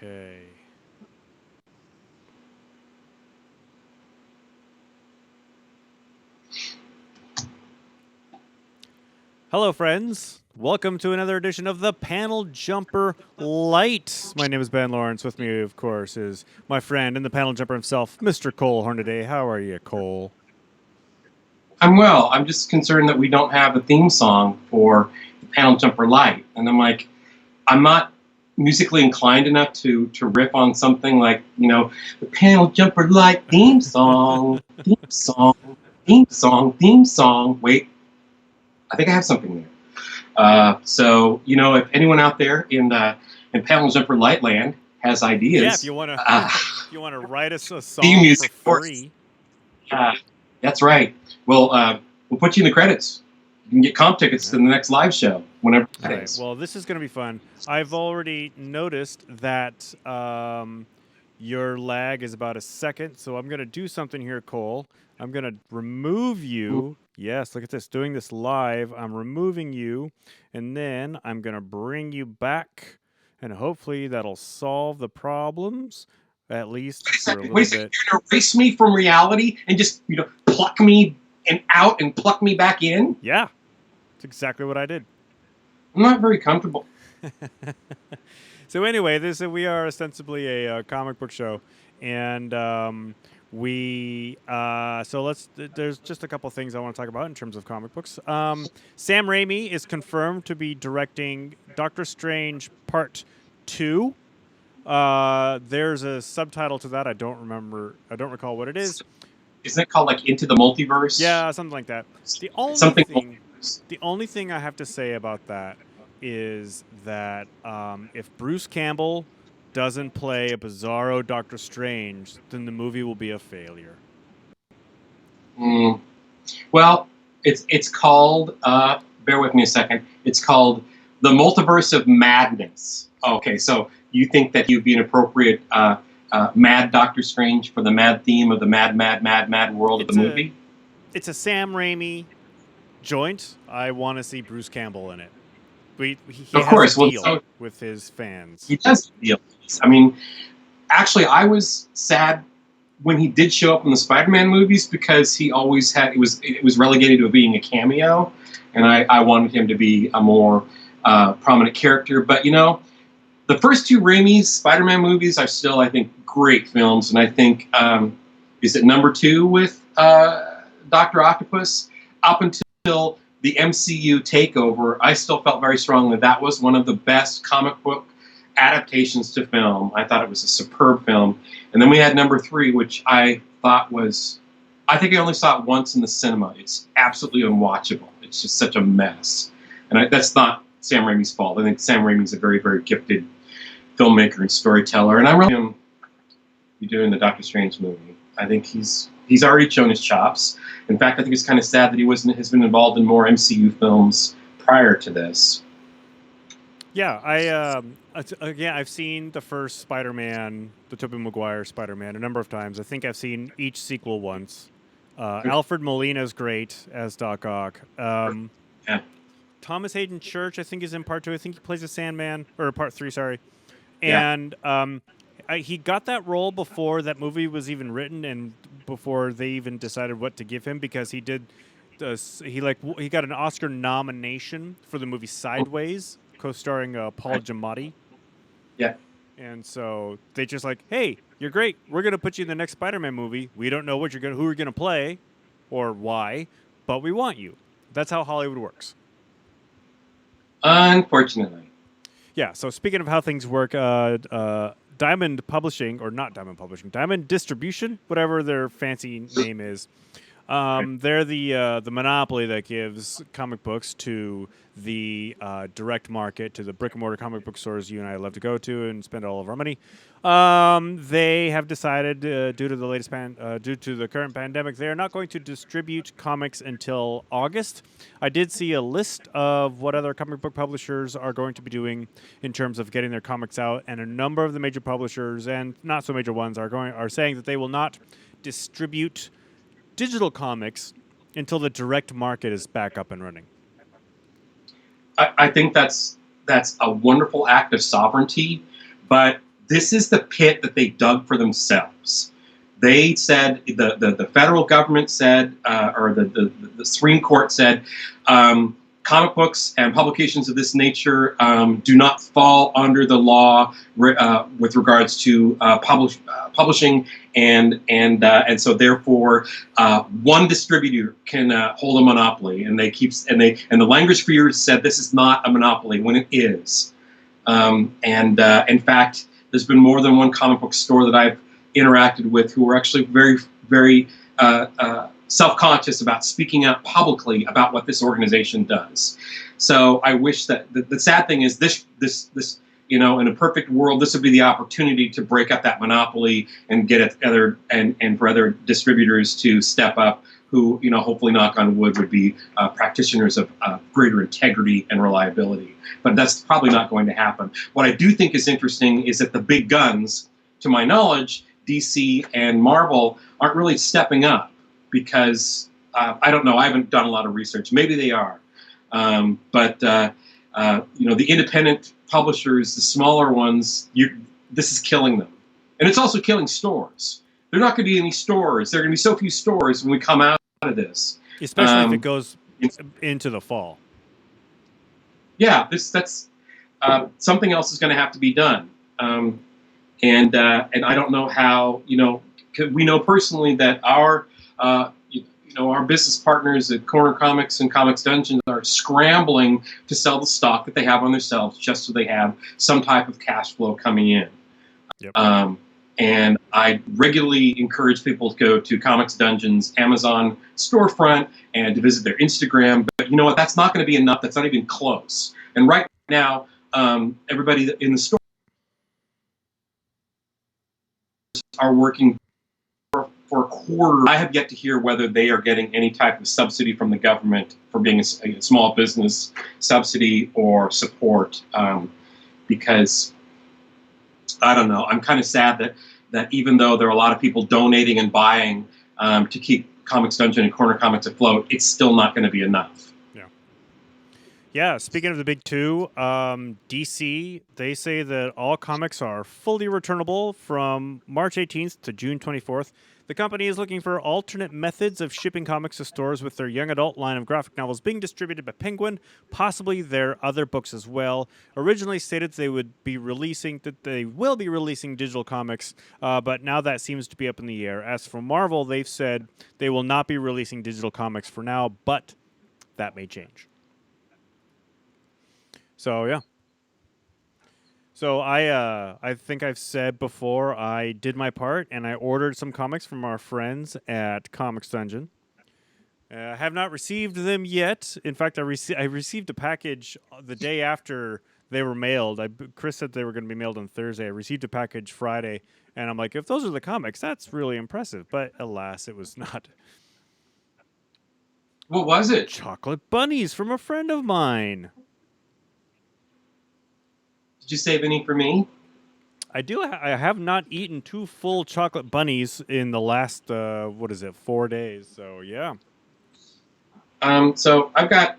Okay. Hello, friends. Welcome to another edition of the Panel Jumper LITE. My name is Ben Laurance. With me, of course, is my friend and the panel jumper himself, Mr. Cole Hornaday. How are you, Cole? I'm well. I'm just concerned that we don't have a theme song for the Panel Jumper LITE. And I'm like, I'm not musically inclined enough to riff on something like, the Panel Jumper LITE theme song, theme song, theme song, theme song. Wait, I think I have something there. So, if anyone out there in Panel Jumper LITE land has ideas, Yeah, if you want to write us a theme song music for free. That's right. We'll put you in the credits. You can get comp tickets to the next live show whenever it is. Well, this is going to be fun. I've already noticed that your lag is about a second, so I'm going to do something here, Cole. I'm going to remove you. Yes, look at this. Doing this live. I'm removing you, and then I'm going to bring you back, and hopefully that'll solve the problems, at least for a little bit. You're going to erase me from reality and just, pluck me out and pluck me back in? Yeah, that's exactly what I did. I'm not very comfortable. So anyway, we are ostensibly a comic book show, and there's just a couple things I want to talk about in terms of comic books. Sam Raimi is confirmed to be directing Doctor Strange Part 2. There's a subtitle to that. I don't recall what it is. Isn't it called like Into the Multiverse? Yeah, something like that. The only thing I have to say about that is that if Bruce Campbell doesn't play a bizarro Doctor Strange, then the movie will be a failure. Well, it's called, bear with me a second, it's called The Multiverse of Madness. Okay, so you think that he would be an appropriate mad Doctor Strange for the mad theme of the mad world of the movie? It's a Sam Raimi joint. I want to see Bruce Campbell in it. He has a deal with his fans. He does deal. I mean, actually, I was sad when he did show up in the Spider-Man movies because he always had it was relegated to being a cameo, and I wanted him to be a more prominent character. But the first two Raimi's Spider-Man movies are still, I think, great films, and I think is it number 2 with Dr. Octopus up until the MCU takeover, I still felt very strongly that was one of the best comic book adaptations to film. I thought it was a superb film. And then we had number 3, which I think I only saw it once in the cinema. It's absolutely unwatchable. It's just such a mess. And that's not Sam Raimi's fault. I think Sam Raimi's a very, very gifted filmmaker and storyteller. And I'm really doing the Doctor Strange movie. I think he's already shown his chops. In fact, I think it's kind of sad that he has been involved in more MCU films prior to this. Yeah, I've seen the first Spider-Man, the Tobey Maguire Spider-Man, a number of times. I think I've seen each sequel once. Alfred Molina's great as Doc Ock. Thomas Hayden Church, I think, is in Part 2. I think he plays a Sandman, or Part 3, sorry. And he got that role before that movie was even written and before they even decided what to give him, because he did he got an Oscar nomination for the movie Sideways, co-starring Paul Giamatti. Yeah. And so they just hey, you're great. We're going to put you in the next Spider-Man movie. We don't know who you're going to play or why, but we want you. That's how Hollywood works. Unfortunately. Yeah, so speaking of how things work, Diamond Publishing, or not Diamond Publishing, Diamond Distribution, whatever their fancy name is, they're the monopoly that gives comic books to the direct market, to the brick-and-mortar comic book stores you and I love to go to and spend all of our money. They have decided, due to the current pandemic, they are not going to distribute comics until August. I did see a list of what other comic book publishers are going to be doing in terms of getting their comics out, and a number of the major publishers and not so major ones are saying that they will not distribute digital comics until the direct market is back up and running. I think that's a wonderful act of sovereignty, but this is the pit that they dug for themselves. They said, the federal government said, or the Supreme Court said, comic books and publications of this nature do not fall under the law with regards to publishing, and so therefore one distributor can hold a monopoly, and the language for years said this is not a monopoly when it is, in fact, there's been more than one comic book store that I've interacted with who were actually very, very self-conscious about speaking out publicly about what this organization does. So I wish that the sad thing is this in a perfect world, this would be the opportunity to break up that monopoly and get it and for other distributors to step up, who, hopefully, knock on wood, would be practitioners of greater integrity and reliability. But that's probably not going to happen. What I do think is interesting is that the big guns, to my knowledge, DC and Marvel, aren't really stepping up, because I don't know. I haven't done a lot of research. Maybe they are, but the independent publishers, the smaller ones, this is killing them, and it's also killing stores. There are not going to be any stores. There are going to be so few stores when we come out of this, especially if it goes into the fall. Yeah, that's something else is going to have to be done, and I don't know how. We know personally that our business partners at Corner Comics and Comics Dungeon are scrambling to sell the stock that they have on their shelves, just so they have some type of cash flow coming in. Yep. And I regularly encourage people to go to Comics Dungeon's Amazon storefront and to visit their Instagram. But you know what? That's not going to be enough. That's not even close. And right now, everybody in the store are working for a quarter. I have yet to hear whether they are getting any type of subsidy from the government for being a small business subsidy or support, because I don't know. I'm kind of sad that even though there are a lot of people donating and buying to keep Comics Dungeon and Corner Comics afloat, it's still not going to be enough. Yeah, speaking of the big two, DC, they say that all comics are fully returnable from March 18th to June 24th. The company is looking for alternate methods of shipping comics to stores, with their young adult line of graphic novels being distributed by Penguin, possibly their other books as well. Originally stated they will be releasing digital comics, but now that seems to be up in the air. As for Marvel, they've said they will not be releasing digital comics for now, but that may change. So, yeah. So I think I've said before, I did my part, and I ordered some comics from our friends at Comics Dungeon. I have not received them yet. In fact, I received a package the day after they were mailed. Chris said they were going to be mailed on Thursday. I received a package Friday, and I'm like, if those are the comics, that's really impressive. But alas, it was not. What was it? Chocolate bunnies from a friend of mine. Did you save any for me? I do. I have not eaten 2 full chocolate bunnies in the last 4 days. So yeah. So I've got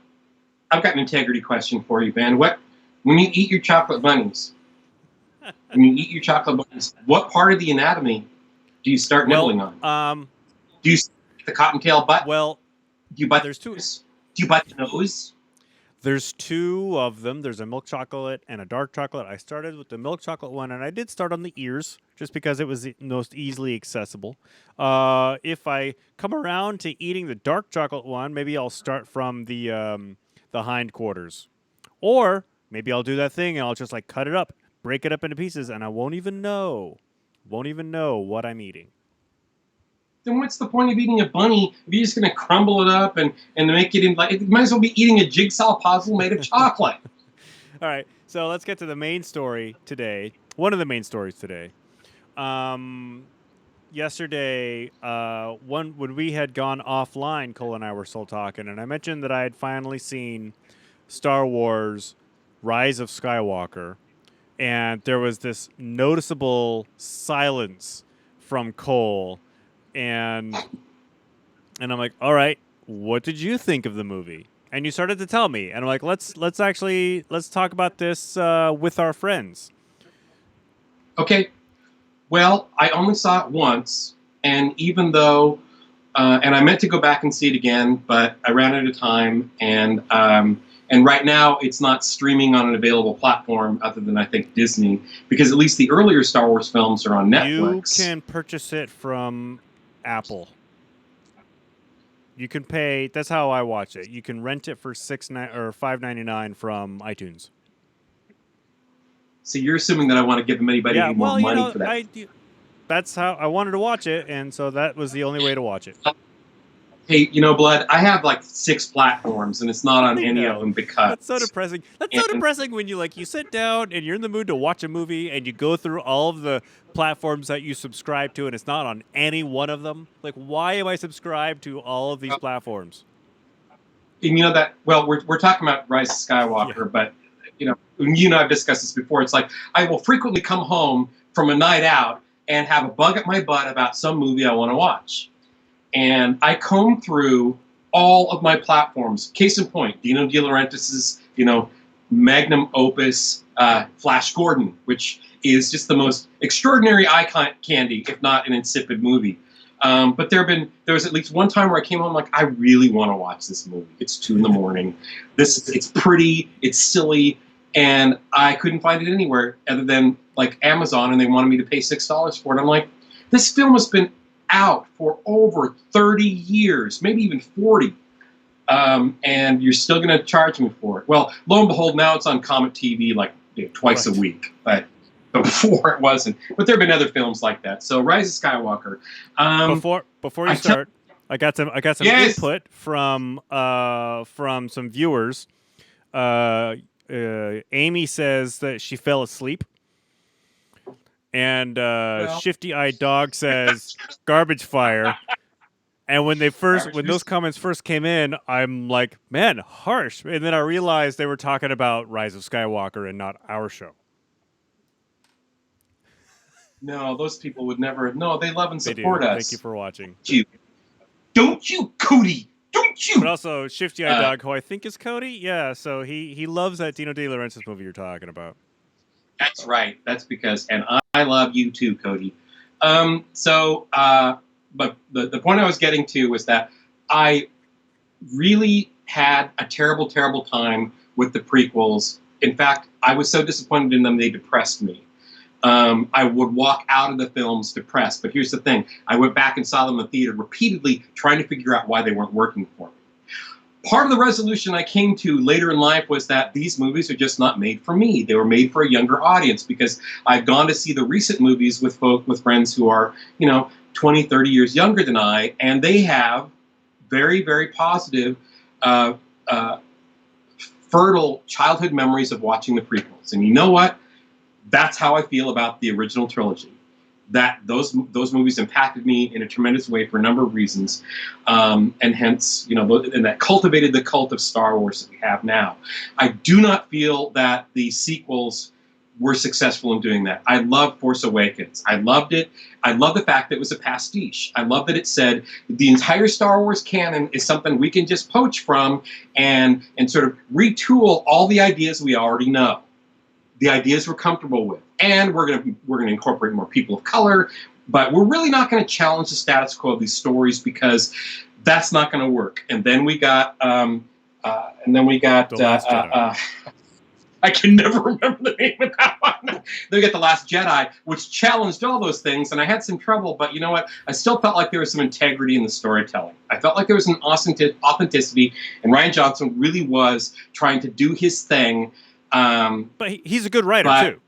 an integrity question for you, Ben. When you eat your chocolate bunnies, what part of the anatomy do you start nibbling on? Do you the cottontail butt? Well, do you bite? There's 2. Do you bite the nose? There's 2 of them. There's a milk chocolate and a dark chocolate. I started with the milk chocolate one, and I did start on the ears just because it was the most easily accessible. If I come around to eating the dark chocolate one, maybe I'll start from the hindquarters. Or maybe I'll do that thing and I'll just cut it up, break it up into pieces, and I won't even know what I'm eating. Then what's the point of eating a bunny if you're just going to crumble it up and make it in it might as well be eating a jigsaw puzzle made of chocolate. All right, so let's get to the main story today. One of the main stories today. Yesterday, when we had gone offline, Cole and I were still talking, and I mentioned that I had finally seen Star Wars Rise of Skywalker, and there was this noticeable silence from Cole. And I'm like, all right, what did you think of the movie? And you started to tell me, and I'm like, let's talk about this with our friends. Okay, well, I only saw it once, and even though, and I meant to go back and see it again, but I ran out of time, and right now it's not streaming on an available platform other than I think Disney, because at least the earlier Star Wars films are on Netflix. You can purchase it from Apple. You can pay. That's how I watch it. You can rent it for $5.99 from iTunes. So you're assuming that I want to give anybody any more money for that? That's how I wanted to watch it, and so that was the only way to watch it. Hey, Blood, I have like 6 platforms, and it's not on any of them because... That's so depressing. That's so depressing when you sit down and you're in the mood to watch a movie and you go through all of the platforms that you subscribe to and it's not on any one of them. Like, why am I subscribed to all of these platforms? And we're talking about Rise of Skywalker, but, I've discussed this before. It's like, I will frequently come home from a night out and have a bug at my butt about some movie I want to watch. And I comb through all of my platforms. Case in point, Dino De Laurentiis's, magnum opus, Flash Gordon, which is just the most extraordinary eye candy, if not an insipid movie. But there was at least one time where I came home like, I really want to watch this movie. It's 2 a.m. It's pretty, it's silly, and I couldn't find it anywhere other than like Amazon, and they wanted me to pay $6 for it. I'm like, this film has been out for over 30 years, maybe even 40, and you're still going to charge me for it. Well, lo and behold, now it's on Comet TV like twice a week, but before it wasn't. But there have been other films like that. So Rise of Skywalker. Before you start, I got some input from some viewers. Amy says that she fell asleep. And Shifty-Eyed Dog says garbage fire. And when those comments first came in, I'm like, man, harsh. And then I realized they were talking about Rise of Skywalker and not our show. No, those people would never. No, they love and support us. Thank you for watching. Don't you, Cody? Don't you? But also, Shifty-Eyed Dog, who I think is Cody. Yeah, so he loves that Dino De Laurentiis movie you're talking about. That's right. That's because, and I love you too, Cody. But the point I was getting to was that I really had a terrible, terrible time with the prequels. In fact, I was so disappointed in them, they depressed me. I would walk out of the films depressed. But here's the thing. I went back and saw them in the theater repeatedly, trying to figure out why they weren't working for me. Part of the resolution I came to later in life was that these movies are just not made for me. They were made for a younger audience, because I've gone to see the recent movies with friends who are, 20, 30 years younger than I, and they have very, very positive, fertile childhood memories of watching the prequels. And you know what? That's how I feel about the original trilogy. That those movies impacted me in a tremendous way for a number of reasons, and hence, and that cultivated the cult of Star Wars that we have now. I do not feel that the sequels were successful in doing that. I love Force Awakens. I loved it. I love the fact that it was a pastiche. I love that it said the entire Star Wars canon is something we can just poach from and sort of retool all the ideas we already know, the ideas we're comfortable with. And we're gonna incorporate more people of color, but we're really not going to challenge the status quo of these stories, because that's not going to work. And then we got The Last Jedi. I can never remember the name of that one. Then we got The Last Jedi, which challenged all those things, and I had some trouble. But you know what? I still felt like there was some integrity in the storytelling. I felt like there was an authenticity, and Rian Johnson really was trying to do his thing. But he's a good writer too.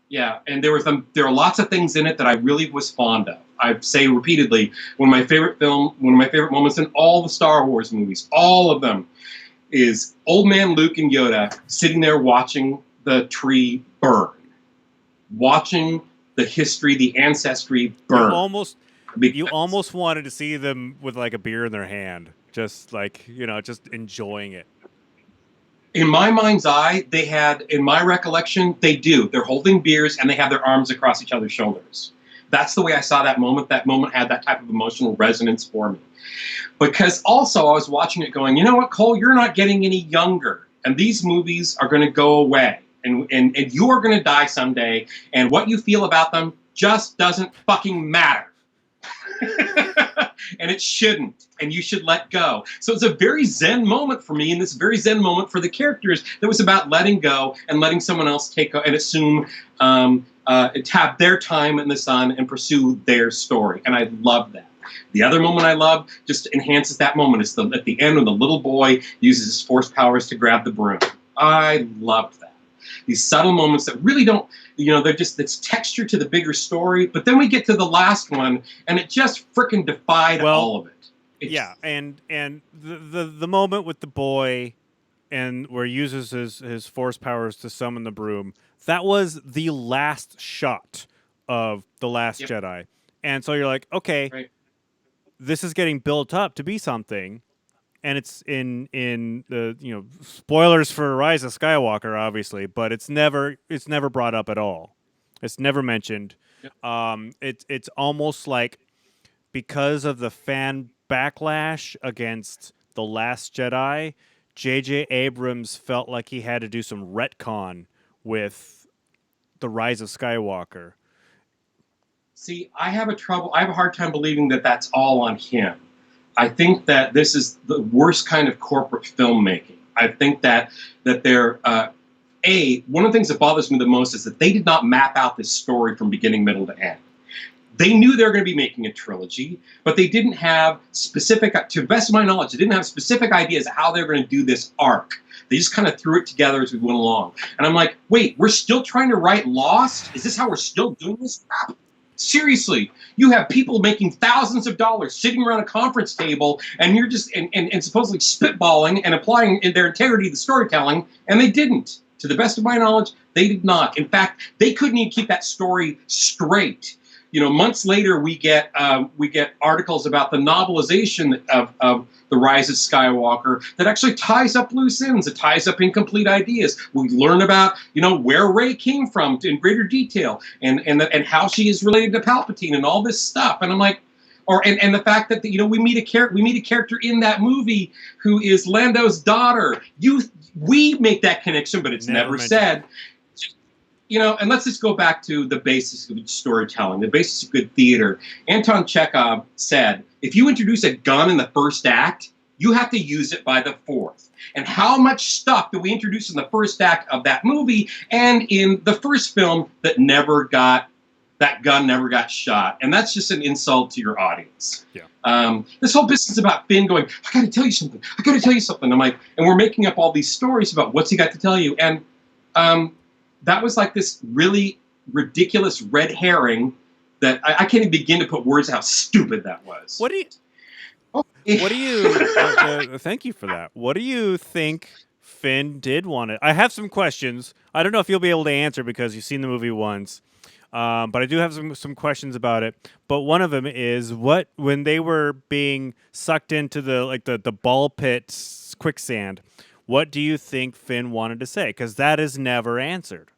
Yeah, and there are lots of things in it that I really was fond of. I say repeatedly, one of my favorite moments in all the Star Wars movies, all of them, is old man Luke and Yoda sitting there watching the tree burn, watching the history, the ancestry burn. You almost wanted to see them with like a beer in their hand, just just enjoying it. In my mind's eye, they had, in my recollection, they do. They're holding beers and they have their arms across each other's shoulders. That's the way I saw that moment. That moment had that type of emotional resonance for me. Because also I was watching it going, you know what, Cole, you're not getting any younger. And these movies are going to go away. and you are going to die someday, and what you feel about them just doesn't fucking matter. And it shouldn't, and you should let go. So it's a very zen moment for me, and this very zen moment for the characters that was about letting go and letting someone else take and assume, have their time in the sun and pursue their story. And I love that. The other moment I love just enhances that moment is at the end when the little boy uses his force powers to grab the broom. I loved that. These subtle moments that really don't, they're just, it's texture to the bigger story. But then we get to the last one, and it just freaking defied all of it. And the moment with the boy, and where he uses his force powers to summon the broom, that was the last shot of The Last Jedi. And so you're like, okay, this is getting built up to be something. And it's in the spoilers for Rise of Skywalker, obviously, but it's never brought up at all. It's never mentioned. It's almost like because of the fan backlash against The Last Jedi, J.J. Abrams felt like he had to do some retcon with The Rise of Skywalker. See, I have a hard time believing that that's all on him. I think that this is the worst kind of corporate filmmaking. I think that they're one of the things that bothers me the most is that they did not map out this story from beginning, middle to end. They knew they were going to be making a trilogy, but they didn't have specific, to the best of my knowledge, they didn't have specific ideas of how they were going to do this arc. They just kind of threw it together as we went along. And I'm like, wait, we're still trying to write Lost? Is this how we're still doing this crap? Seriously, you have people making thousands of dollars sitting around a conference table, and you're just and supposedly spitballing and applying their integrity to the storytelling, and they didn't. To the best of my knowledge, they did not. In fact, they couldn't even keep that story straight. Months later, we get articles about the novelization of The Rise of Skywalker that actually ties up loose ends. It ties up incomplete ideas. We learn about where Rey came from in greater detail, and how she is related to Palpatine and all this stuff. And I'm like, and the fact that we meet a character in that movie who is Lando's daughter. We make that connection, but it's never said. And let's just go back to the basis of storytelling, the basis of good theater. Anton Chekhov said, if you introduce a gun in the first act, you have to use it by the fourth. And how much stuff do we introduce in the first act of that movie and in the first film that gun never got shot? And that's just an insult to your audience. Yeah. This whole business about Finn going, I got to tell you something. I got to tell you something. I'm like, and we're making up all these stories about what's he got to tell you. And that was like this really ridiculous red herring that I can't even begin to put words how stupid that was. What do you thank you for that. What do you think Finn did want it? I have some questions. I don't know if you'll be able to answer because you've seen the movie once. But I do have some questions about it. But one of them is when they were being sucked into the ball pit quicksand, what do you think Finn wanted to say? Because that is never answered.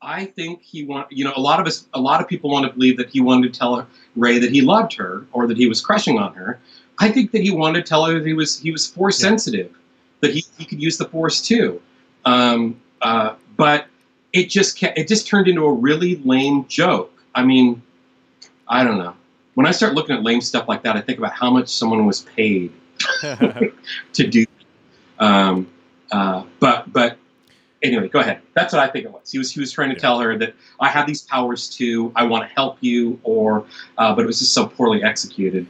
I think a lot of people want to believe that he wanted to tell Rey that he loved her or that he was crushing on her. I think that he wanted to tell her that he was force sensitive, that he could use the force too. But it just turned into a really lame joke. I mean, I don't know. When I start looking at lame stuff like that, I think about how much someone was paid to do. But anyway, go ahead. That's what I think it was. He was trying to tell her that I have these powers too. I want to help you, but it was just so poorly executed.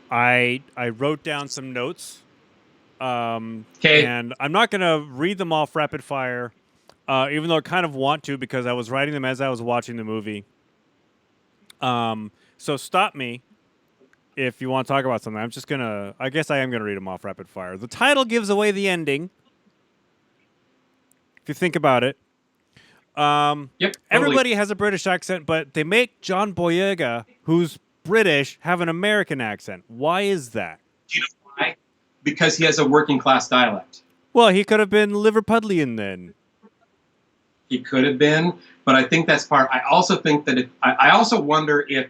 I wrote down some notes. Okay. And I'm not gonna read them off rapid fire, even though I kind of want to because I was writing them as I was watching the movie. So stop me if you want to talk about something. I guess I am gonna read them off rapid fire. The title gives away the ending. If you think about it. Yep. Totally. Everybody has a British accent, but they make John Boyega, who's British, have an American accent. Why is that? Do you know why? Because he has a working class dialect. Well, he could have been Liverpudlian then. He could have been, but I think that's part. I also think that I also wonder if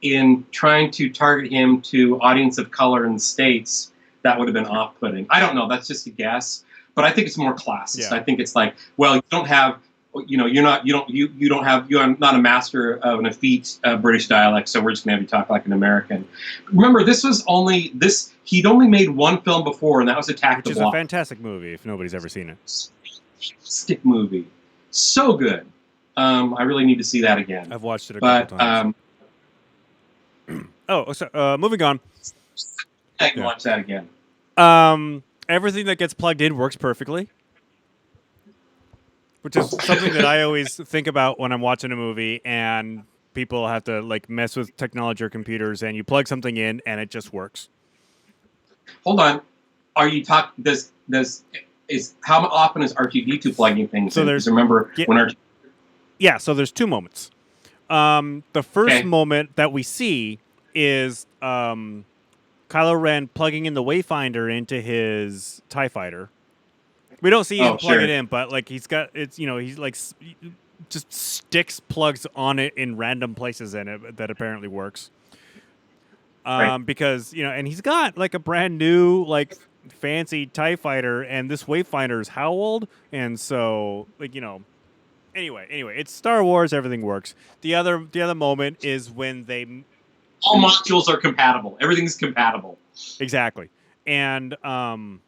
in trying to target him to audience of color in the States, that would have been off-putting. I don't know. That's just a guess. but I think it's more classist. Yeah. I think it's like, well, you don't have, you know, you're not a master of an effete British dialect, so we're just gonna have you talk like an American. Remember, he'd only made one film before, and that was Attack the Block. Which is a fantastic movie if nobody's ever seen it. Stick movie, so good. I really need to see that again. I've watched it a couple times. Moving on. I can watch that again. Everything that gets plugged in works perfectly, which is something that I always think about when I'm watching a movie and people have to like mess with technology or computers, and you plug something in and it just works. Hold on, are you talking? How often is R2D2 plugging things in? Because remember when R2. Yeah, so there's two moments. The first moment that we see is Kylo Ren plugging in the Wayfinder into his TIE fighter. We don't see him plug it in, but like he's like just sticks plugs on it in random places in it that apparently works. Because and he's got like a brand new like fancy TIE fighter, and this Wayfinder is how old? And so Anyway, it's Star Wars. Everything works. The other moment is when all modules are compatible. Everything's compatible. Exactly. And when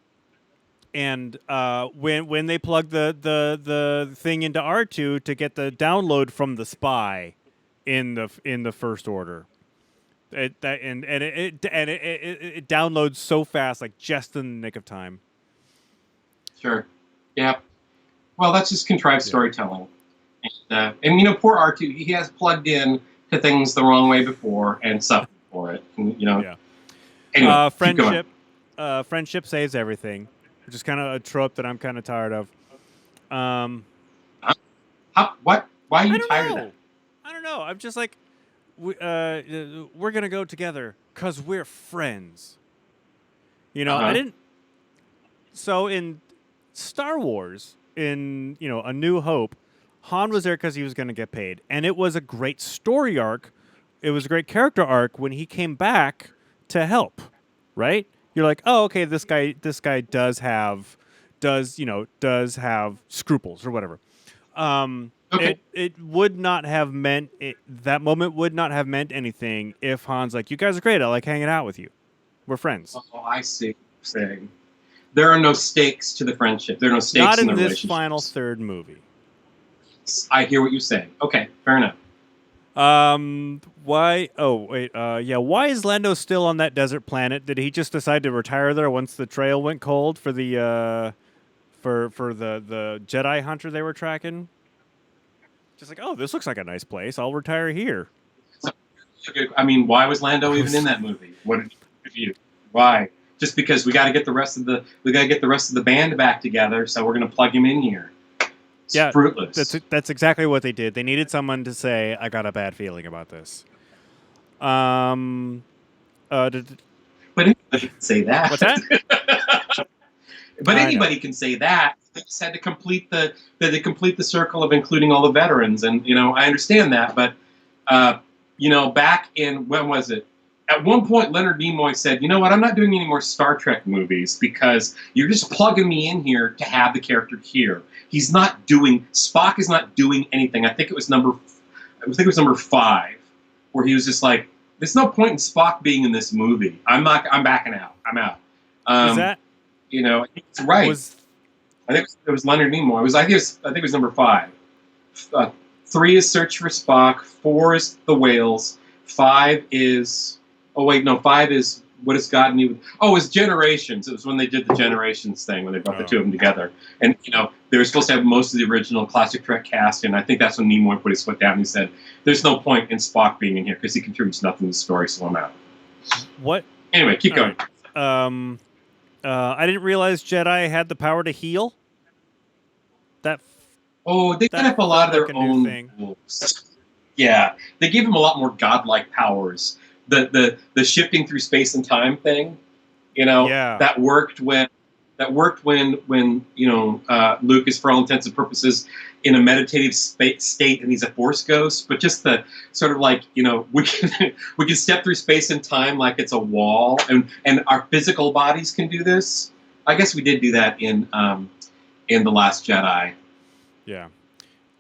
they plug the thing into R2 to get the download from the spy in the First Order, it downloads so fast, like just in the nick of time. Sure. Yeah. Well, that's just contrived storytelling. And poor R2, he has plugged in to things the wrong way before and suffered for it. And, Yeah. Anyway, friendship saves everything, which is kind of a trope that I'm kind of tired of. What? Why are you tired of that? I don't know. I'm just like, we're gonna go together because we're friends. I didn't. So in Star Wars, in A New Hope, Han was there because he was going to get paid, and it was a great story arc. It was a great character arc when he came back to help. Right? You're like, oh, okay, this guy does have scruples or whatever. Okay. It would not have meant that moment would not have meant anything if Han's like, you guys are great. I like hanging out with you. We're friends. Oh, I see what you're saying. There are no stakes to the friendship. There are no stakes in the relationship. Not in this final third movie. I hear what you're saying. Okay, fair enough. Why? Oh, wait. Why is Lando still on that desert planet? Did he just decide to retire there once the trail went cold for the for the Jedi hunter they were tracking? Just like, oh, this looks like a nice place. I'll retire here. I mean, why was Lando even in that movie? What did you? Why? Just because we got to get the rest of the band back together, so we're going to plug him in here. It's fruitless. That's exactly what they did. They needed someone to say, "I got a bad feeling about this." But anybody can say that. What's that? But anybody can say that. They just had to complete the circle of including all the veterans, and I understand that. But back in, when was it? At one point, Leonard Nimoy said, "You know what? I'm not doing any more Star Trek movies because you're just plugging me in here to have the character here. Spock is not doing anything." I think it was number 5, where he was just like, "There's no point in Spock being in this movie. I'm backing out. I'm out." Is that? I think it's right. I think it was Leonard Nimoy. I think it was number 5. 3 is Search for Spock. 4 is The Whales. 5 is. Oh wait, no. 5 is What Has Gotten You. Oh, it's Generations. It was when they did the Generations thing when they brought the two of them together, and they were supposed to have most of the original classic Trek cast, and I think that's when Nimoy put his foot down and he said, "There's no point in Spock being in here because he contributes nothing to the story, so I'm out." What? Anyway, keep going. I didn't realize Jedi had the power to heal. They set up a lot of their own rules. Yeah, they gave him a lot more godlike powers. The shifting through space and time thing, that worked when Luke is, for all intents and purposes, in a meditative state and he's a Force ghost. But just the sort of like, we can step through space and time like it's a wall, and our physical bodies can do this. I guess we did do that in in The Last Jedi. Yeah.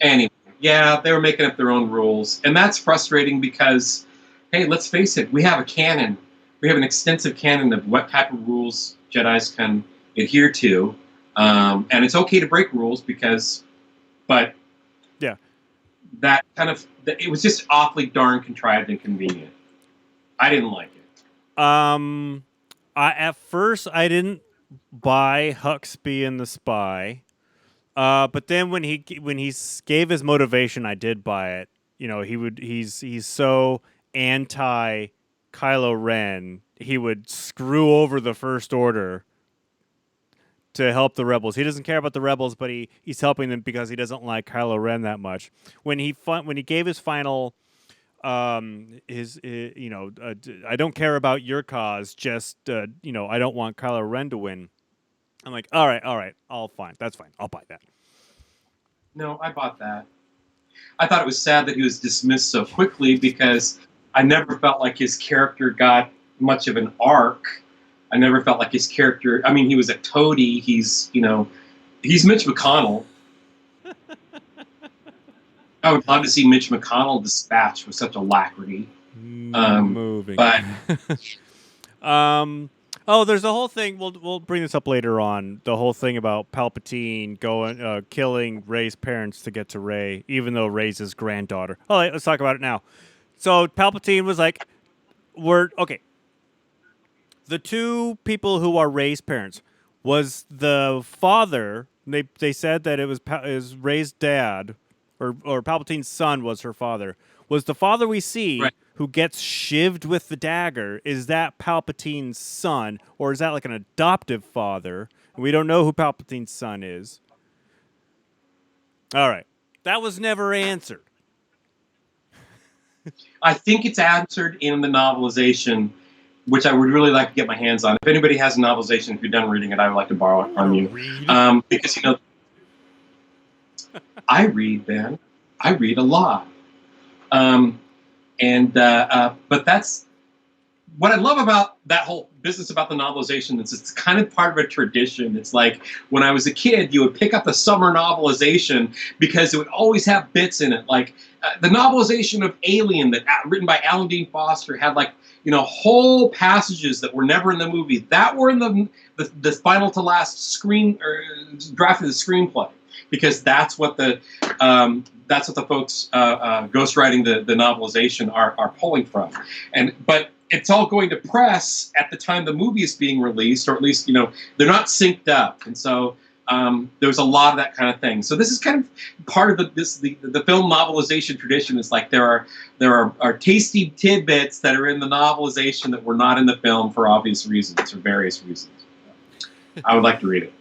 Anyway, yeah, they were making up their own rules. And that's frustrating because, hey, let's face it, we have a canon. We have an extensive canon of what type of rules Jedis can adhere to. And it's okay to break rules but Yeah. that kind of, it was just awfully darn contrived and convenient. I didn't like it. At first I didn't buy Hux being the spy. But then when he gave his motivation, I did buy it. You know, he's so anti Kylo Ren, he would screw over the First Order to help the rebels. He doesn't care about the rebels, but he's helping them because he doesn't like Kylo Ren that much. When he gave his final I don't care about your cause, just I don't want Kylo Ren to win. I'm like, all right, that's fine, I'll buy that. No, I bought that. I thought it was sad that he was dismissed so quickly because I never felt like his character got much of an arc. I never felt like his character. I mean, he was a toady. He's Mitch McConnell. I would love to see Mitch McConnell dispatched with such alacrity. Moving. But there's a whole thing. We'll bring this up later on. The whole thing about Palpatine killing Rey's parents to get to Rey, even though Rey's his granddaughter. All right, let's talk about it now. So Palpatine was like, "We're okay." The two people who are Rey's parents was the father. They said that it was Rey's dad, or Palpatine's son was her father. Was the father we see right. who gets shivved with the dagger? Is that Palpatine's son, or is that like an adoptive father? We don't know who Palpatine's son is. All right, that was never answered. I think it's answered in the novelization, which I would really like to get my hands on. If anybody has a novelization, if you're done reading it, I would like to borrow it from you. Because, I read, Ben. I read a lot. But that's what I love about that whole business about the novelization. It's kind of part of a tradition. It's like when I was a kid, you would pick up the summer novelization because it would always have bits in it. Like the novelization of Alien written by Alan Dean Foster had whole passages that were never in the movie that were in the final to last draft of the screenplay, because that's what the folks ghostwriting the novelization are pulling from. But it's all going to press at the time the movie is being released, or at least they're not synced up, and so there's a lot of that kind of thing. So this is kind of part of the film novelization tradition. Is like there are tasty tidbits that are in the novelization that were not in the film for obvious reasons or various reasons. I would like to read it.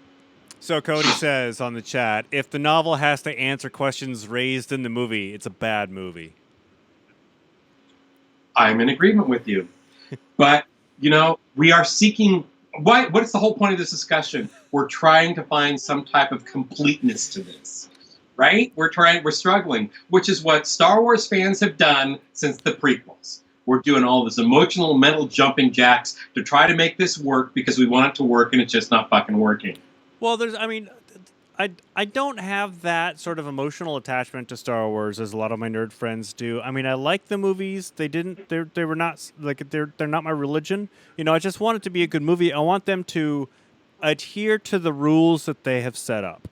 So Cody says on the chat, if the novel has to answer questions raised in the movie, it's a bad movie. I'm in agreement with you. But, we are seeking... What is the whole point of this discussion? We're trying to find some type of completeness to this, right? We're struggling, which is what Star Wars fans have done since the prequels. We're doing all this emotional mental jumping jacks to try to make this work because we want it to work, and it's just not fucking working. Well, I don't have that sort of emotional attachment to Star Wars as a lot of my nerd friends do. I mean, I like the movies. They were not like they're not my religion. I just want it to be a good movie. I want them to adhere to the rules that they have set up.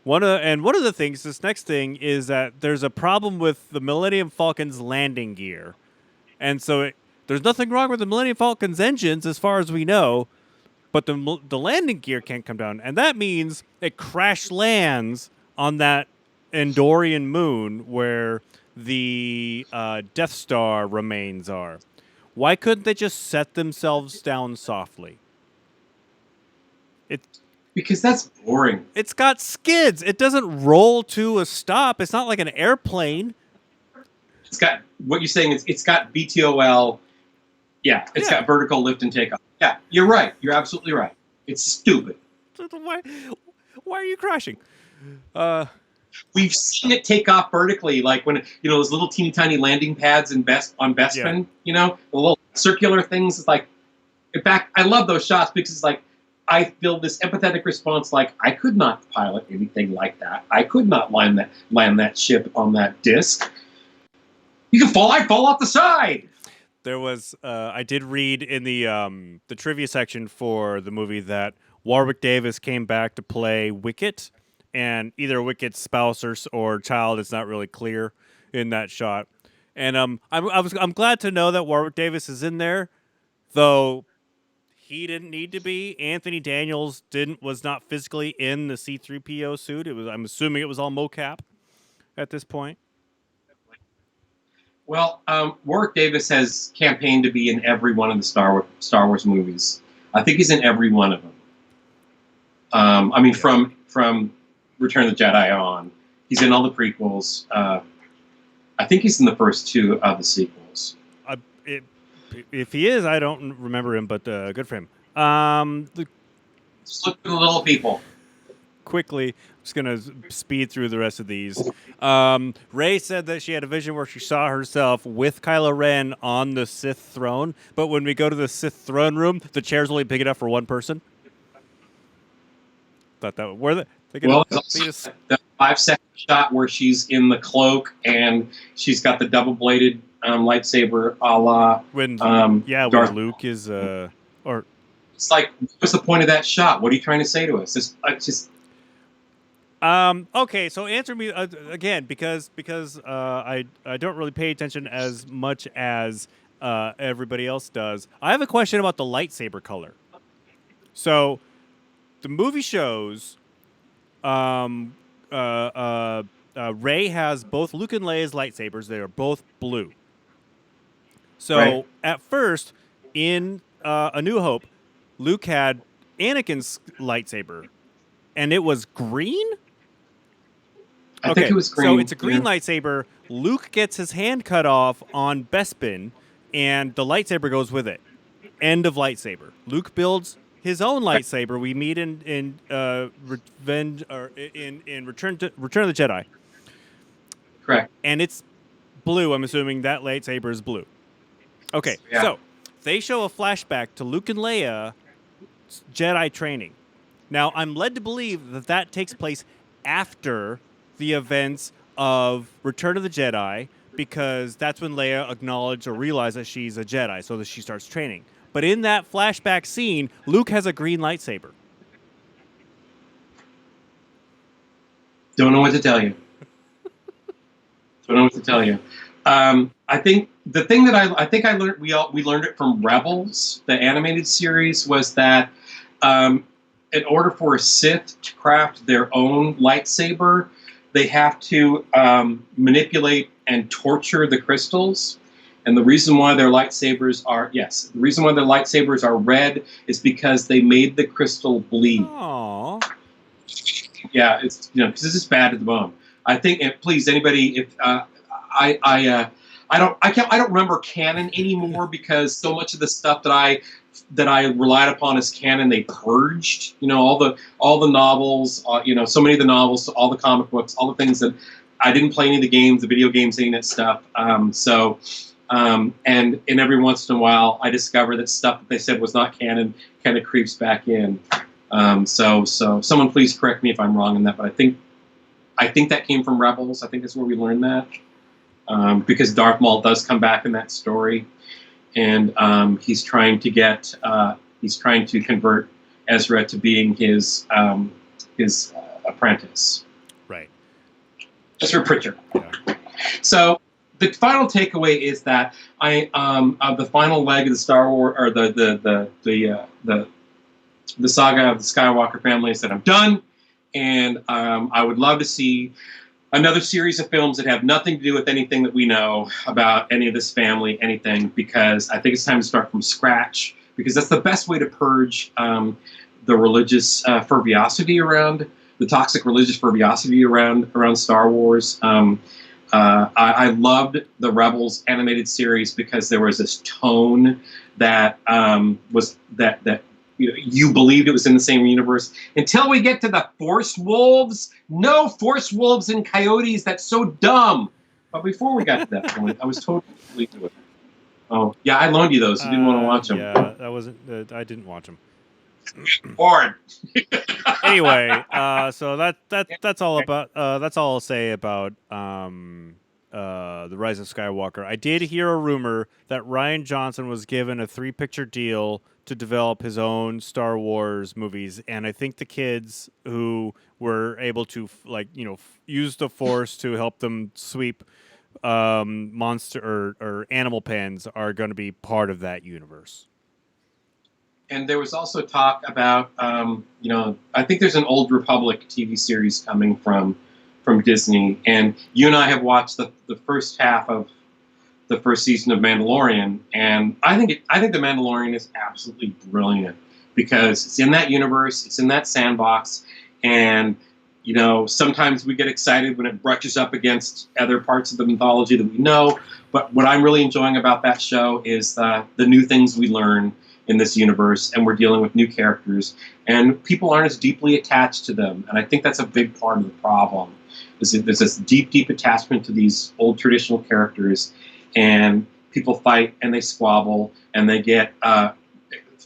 One of the things, this next thing, is that there's a problem with the Millennium Falcon's landing gear, and so there's nothing wrong with the Millennium Falcon's engines as far as we know. But the landing gear can't come down, and that means it crash lands on that Andorian moon where the Death Star remains are. Why couldn't they just set themselves down softly? Because that's boring. It's got skids. It doesn't roll to a stop. It's not like an airplane. It's got what you're saying is it's got VTOL. Yeah, it's got vertical lift and takeoff. Yeah, you're right. You're absolutely right. It's stupid. Why are you crashing? We've seen it take off vertically, like when those little teeny tiny landing pads on Bespin. The little circular things. It's like, in fact, I love those shots because it's like I feel this empathetic response, like I could not pilot anything like that. I could not land that ship on that disc. You can fall. I fall off the side. There was I did read in the trivia section for the movie that Warwick Davis came back to play Wicket, and either Wicket's spouse or child is not really clear in that shot. And I'm glad to know that Warwick Davis is in there, though he didn't need to be. Anthony Daniels was not physically in the C-3PO suit. I'm assuming it was all mocap at this point. Well, Warwick Davis has campaigned to be in every one of the Star Wars movies. I think he's in every one of them. I mean, from Return of the Jedi on, he's in all the prequels. I think he's in the first two of the sequels. If he is, I don't remember him, but good for him. Just look at the little people. Quickly, I'm just going to speed through the rest of these. Rey said that she had a vision where she saw herself with Kylo Ren on the Sith throne, but when we go to the Sith throne room, the chair's only big enough for one person. Thought that were the the 5-second shot where she's in the cloak and she's got the double-bladed lightsaber, a la when where Luke is or it's like, what's the point of that shot? What are you trying to say to us? Okay, so answer me again, because I don't really pay attention as much as everybody else does. I have a question about the lightsaber color. So the movie shows Rey has both Luke and Leia's lightsabers. They are both blue. So right. At first, in A New Hope, Luke had Anakin's lightsaber, and it was green? I think it was green. So it's a green lightsaber. Luke gets his hand cut off on Bespin, and the lightsaber goes with it. End of lightsaber. Luke builds his own lightsaber. We meet in Revenge or in Return of the Jedi. Correct. And it's blue. I'm assuming that lightsaber is blue. Okay, yeah. So they show a flashback to Luke and Leia Jedi training. Now, I'm led to believe that takes place after the events of Return of the Jedi, because that's when Leia acknowledged or realized that she's a Jedi, so that she starts training. But in that flashback scene, Luke has a green lightsaber. Don't know what to tell you. I think the thing that I learned, we learned it from Rebels, the animated series, was that in order for a Sith to craft their own lightsaber, they have to manipulate and torture the crystals. And the reason why their lightsabers are red is because they made the crystal bleed. Aww. Yeah, it's because this is bad at the bone. I think, and please, anybody, if I don't remember canon anymore, because so much of the stuff that I relied upon as canon, they purged. All the novels, so many of the novels, all the comic books, all the things that I didn't play any of the games, the video games, any of that stuff. And every once in a while, I discover that stuff that they said was not canon kind of creeps back in. So someone please correct me if I'm wrong in that, but I think that came from Rebels. I think that's where we learned that. Because Darth Maul does come back in that story, and he's trying to convert Ezra to being his apprentice. Right. Ezra Pritchard. Yeah. So the final takeaway is that the final leg of the Star Wars, or the saga of the Skywalker family, is that I'm done, and I would love to see another series of films that have nothing to do with anything that we know about any of this family, anything, because I think it's time to start from scratch, because that's the best way to purge the religious ferviosity around, the toxic religious ferviosity around Star Wars. I loved the Rebels animated series because there was this tone that was that you believed it was in the same universe, until we get to the Force Wolves. No Force Wolves and Coyotes. That's so dumb. But before we got to that point, I was totally into it. Oh, yeah, I loaned you those. You didn't want to watch them. Yeah, that wasn't. I didn't watch them. Hard. Anyway, so that's all about that's all I'll say about the Rise of Skywalker. I did hear a rumor that Rian Johnson was given a 3-picture deal to develop his own Star Wars movies, and I think the kids who were able to use the Force to help them sweep monster or animal pens are going to be part of that universe. And there was also talk about, I think there's an Old Republic TV series coming from Disney, and you and I have watched the first half of the first season of Mandalorian, and I think The Mandalorian is absolutely brilliant because it's in that universe, it's in that sandbox, and sometimes we get excited when it brushes up against other parts of the mythology that we know. But what I'm really enjoying about that show is the new things we learn in this universe, and we're dealing with new characters, and people aren't as deeply attached to them. And I think that's a big part of the problem. Is that there's this deep attachment to these old traditional characters, and people fight and they squabble and they get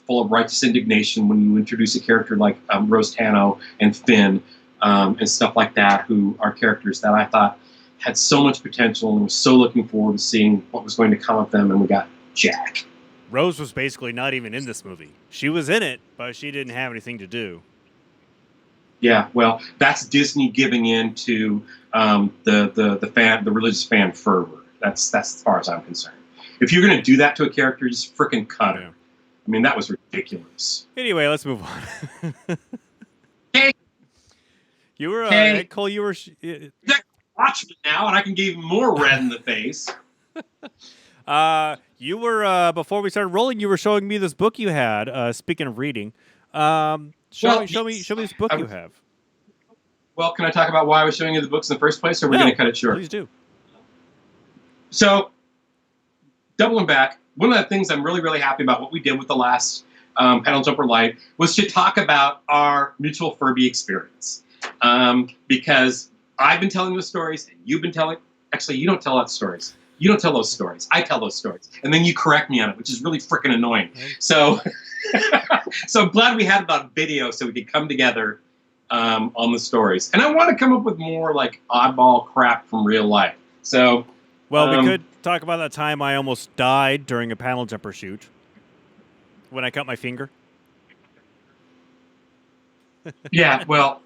full of righteous indignation when you introduce a character like Rose Tano and Finn and stuff like that, who are characters that I thought had so much potential and was so looking forward to seeing what was going to come of them, and we got Jack. Rose was basically not even in this movie. She was in it, but she didn't have anything to do. Yeah, well, that's Disney giving in to the religious fan fervor. That's as far as I'm concerned. If you're going to do that to a character, just frickin' cut her. I mean, that was ridiculous. Anyway, let's move on. Hey, you were Cole. You were watch me now, and I can give you more red in the face. You were before we started rolling. You were showing me this book you had. Speaking of reading, show me this book you have. Well, can I talk about why I was showing you the books in the first place, or are we going to cut it short? Please do. So, doubling back, one of the things I'm really, really happy about what we did with the last Panel Jumper LITE was to talk about our mutual Furby experience. Because I've been telling those stories, and you've been telling... Actually, you don't tell those stories. You don't tell those stories. I tell those stories. And then you correct me on it, which is really freaking annoying. So, so I'm glad we had it on video so we could come together on the stories. And I want to come up with more like oddball crap from real life. So... Well, we could talk about that time I almost died during a panel jumper shoot when I cut my finger. Yeah, well,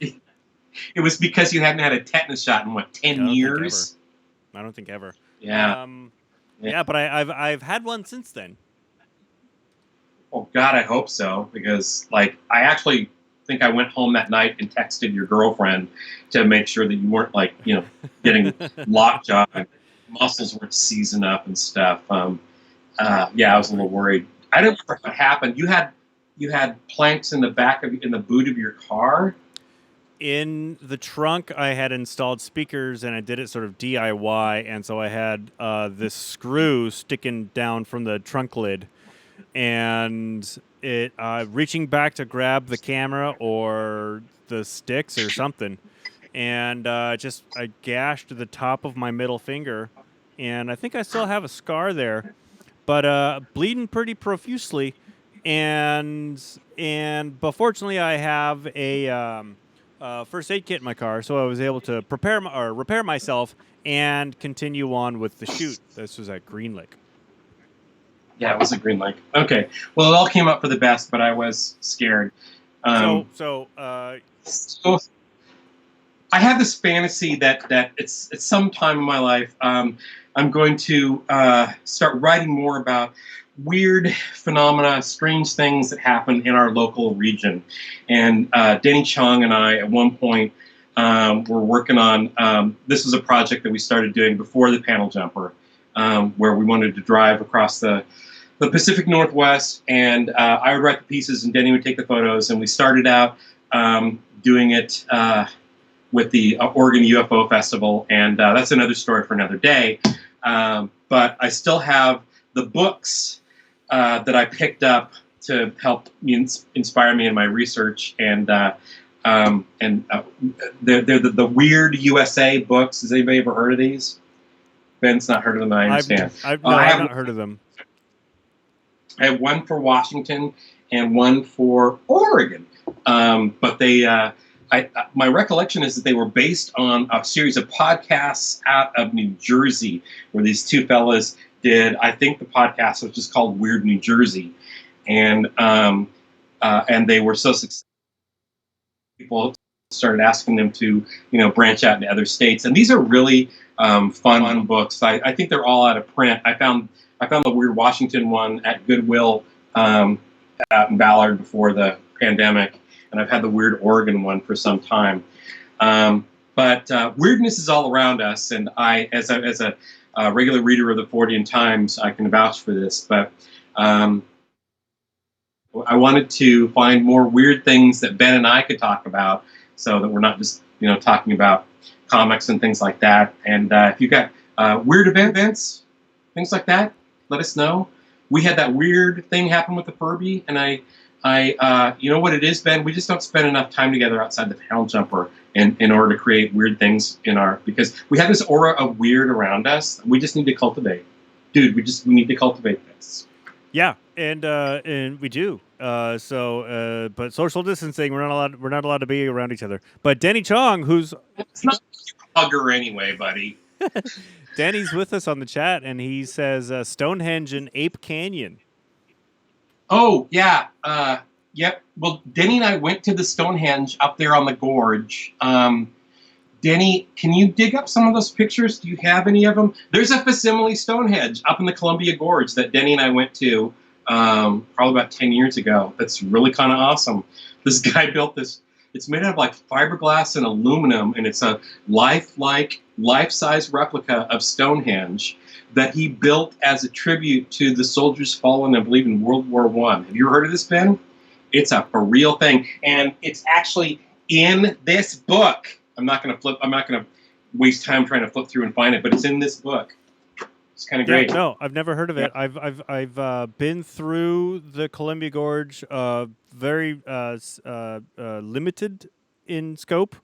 it was because you hadn't had a tetanus shot in, 10 years? I don't think ever. Yeah. Yeah, but I've had one since then. Oh, God, I hope so, because, I actually think I went home that night and texted your girlfriend to make sure that you weren't, getting lockjaw and muscles weren't seizing up and stuff. Yeah, I was a little worried. I don't remember what happened. You had planks in the boot of your car? In the trunk, I had installed speakers, and I did it sort of DIY, and so I had this screw sticking down from the trunk lid, and it reaching back to grab the camera or the sticks or something, and I gashed the top of my middle finger, and I think I still have a scar there, but bleeding pretty profusely, and fortunately I have a first aid kit in my car, so I was able to repair myself and continue on with the shoot. This was at Green Lake. Yeah, it was at Green Lake. Okay, well, it all came up for the best, but I was scared. So I have this fantasy that it's at some time in my life I'm going to start writing more about weird phenomena, strange things that happen in our local region. And Denny Chong and I, at one point, were working on, this was a project that we started doing before the panel jumper, where we wanted to drive across the Pacific Northwest, and I would write the pieces and Denny would take the photos, and we started out doing it with the Oregon UFO Festival, and that's another story for another day. But I still have the books that I picked up to help me inspire me in my research, and they're the Weird USA books. Has anybody ever heard of these? Ben's not heard of them, I understand. I've not heard of them. I have one for Washington, and one for Oregon. But my recollection is that they were based on a series of podcasts out of New Jersey, where these two fellas did. I think the podcast was just called Weird New Jersey, and they were so successful. People started asking them to, branch out into other states, and these are really fun books. I think they're all out of print. I found the Weird Washington one at Goodwill out in Ballard before the pandemic, and I've had the Weird Oregon one for some time. But weirdness is all around us, and I, as a regular reader of the Fortean Times, I can vouch for this. But I wanted to find more weird things that Ben and I could talk about, so that we're not just talking about comics and things like that. And if you've got weird events, things like that, let us know. We had that weird thing happen with the Furby, and I you know what it is, Ben? We just don't spend enough time together outside the panel jumper in order to create weird things because we have this aura of weird around us. We just need to cultivate, dude. We need to cultivate this. Yeah, and we do. But social distancing, we're not allowed to be around each other. But Denny Chong, who's it's not a hugger anyway, buddy. Danny's with us on the chat, and he says Stonehenge and Ape Canyon. Oh, yeah. Yep. Well, Denny and I went to the Stonehenge up there on the gorge. Denny, can you dig up some of those pictures? Do you have any of them? There's a facsimile Stonehenge up in the Columbia Gorge that Denny and I went to probably about 10 years ago. That's really kind of awesome. This guy built this. It's made out of like fiberglass and aluminum, and it's a life-size replica of Stonehenge that he built as a tribute to the soldiers fallen, I believe, in World War I. Have you heard of this, Ben? It's a for real thing, and it's actually in this book. I'm not going to waste time trying to flip through and find it, but it's in this book. It's kind of great. No, I've never heard of it. I've been through the Columbia Gorge, very limited in scope.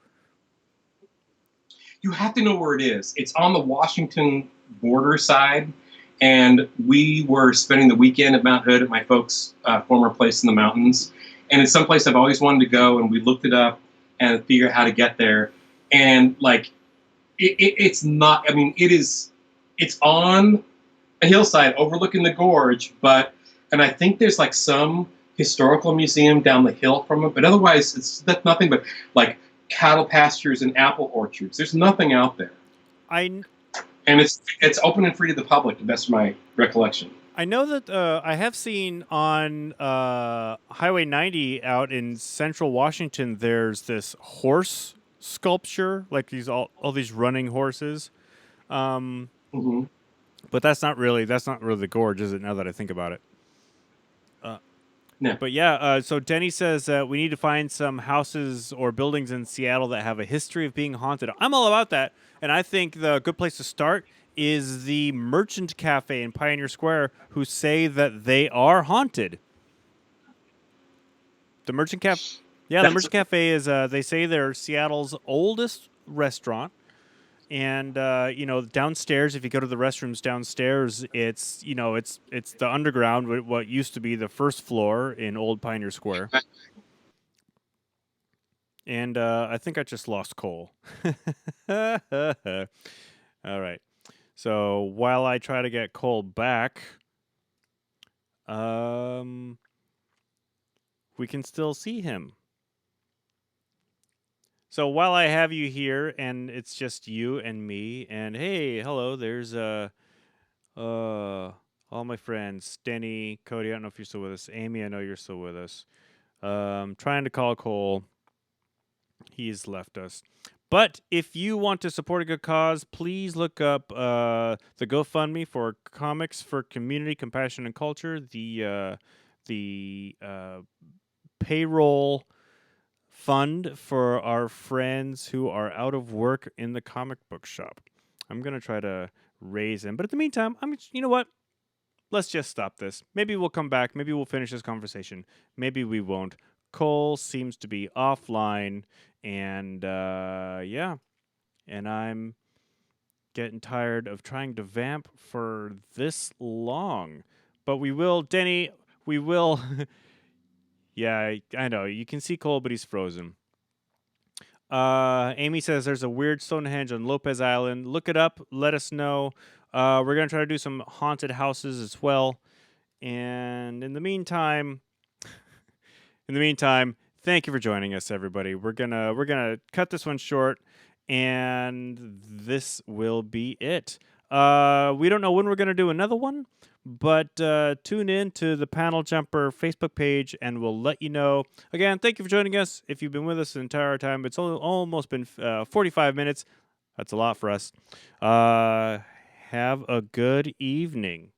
You have to know where it is. It's on the Washington border side, and we were spending the weekend at Mount Hood at my folks' former place in the mountains, and it's someplace I've always wanted to go, and we looked it up and figured out how to get there. And it's not. I mean, it's on a hillside overlooking the gorge, and I think there's like some historical museum down the hill from it, but otherwise that's nothing but like cattle pastures and apple orchards. There's nothing out there. And it's open and free to the public, to the best of my recollection. I know that I have seen on Highway 90 out in central Washington, there's this horse sculpture, like all these running horses. Mm-hmm. But that's not really the gorge, is it? Now that I think about it. No. But yeah, so Denny says we need to find some houses or buildings in Seattle that have a history of being haunted. I'm all about that, and I think the good place to start is the Merchant Cafe in Pioneer Square, who say that they are haunted. The Merchant Cafe, the Merchant Cafe is they say they're Seattle's oldest restaurant. And downstairs, if you go to the restrooms downstairs, it's the underground, what used to be the first floor in Old Pioneer Square. And I think I just lost Cole. All right. So while I try to get Cole back, we can still see him. So while I have you here, and it's just you and me, and hey, hello, there's all my friends, Denny, Cody, I don't know if you're still with us. Amy, I know you're still with us. Trying to call Cole. He's left us. But if you want to support a good cause, please look up the GoFundMe for Comics for Community, Compassion, and Culture, the payroll fund for our friends who are out of work in the comic book shop. I'm going to try to raise him. But in the meantime, you know what? Let's just stop this. Maybe we'll come back. Maybe we'll finish this conversation. Maybe we won't. Cole seems to be offline. And, yeah. And I'm getting tired of trying to vamp for this long. But we will, Denny, we will... Yeah, I know. You can see Cole, but he's frozen. Amy says there's a weird Stonehenge on Lopez Island. Look it up. Let us know. We're gonna try to do some haunted houses as well. And in the meantime, thank you for joining us, everybody. We're gonna cut this one short, and this will be it. We don't know when we're gonna do another one, but tune in to the Panel Jumper Facebook page, and we'll let you know. Again, thank you for joining us. If you've been with us the entire time, it's almost been 45 minutes. That's a lot for us. Have a good evening.